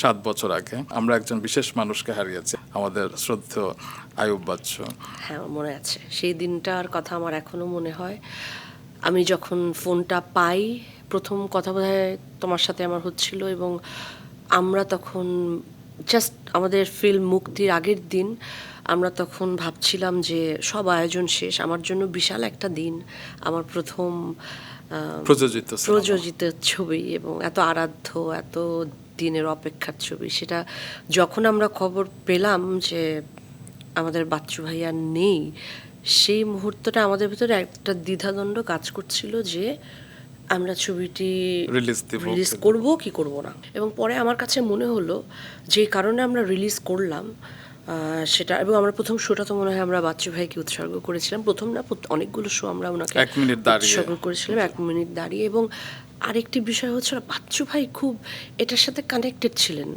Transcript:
7 বছর আগে আমরা একজন বিশেষ মানুষকে হারিয়েছি, আমাদের শ্রদ্ধেয় আয়ুব বাচ্চু। হ্যাঁ, আমার মনে আছে সেই দিনটার কথা, আমার এখনো মনে হয়। আমি যখন ফোনটা পাই, প্রথম কথা বোধহয় তোমার সাথে আমার হচ্ছিল, এবং আমরা তখন জাস্ট আমাদের ফিল্ম মুক্তির আগের দিন, আমরা তখন ভাবছিলাম যে সব আয়োজন শেষ, আমার জন্য বিশাল একটা দিন, আমার প্রথম প্রযোজিত ছবি এবং এত আরাধ্য, এত দিনের অপেক্ষার ছবি। সেটা যখন আমরা খবর পেলাম যে আমাদের বাচ্চু ভাইয়া নেই, সেই মুহূর্তটা আমাদের ভিতরে একটা দ্বিধাদ্বন্দ্ব কাজ করছিল যে আমরা ছবিটি রিলিজ করব কি করব না। এবং পরে আমার কাছে মনে হলো যে কারণে আমরা রিলিজ করলাম সেটা, এবং আমরা প্রথম শোটা তো মনে হয় আমরা বাচ্চু ভাইকে উৎসর্গ করেছিলাম, প্রথম না অনেকগুলো শো আমরা ওনাকে 1 মিনিট উৎসর্গ করেছিলাম 1 মিনিট দাঁড়িয়ে। এবং আরেকটি বিষয় হচ্ছে বাচ্চু ভাই খুব এটার সাথে কানেক্টেড ছিলেন।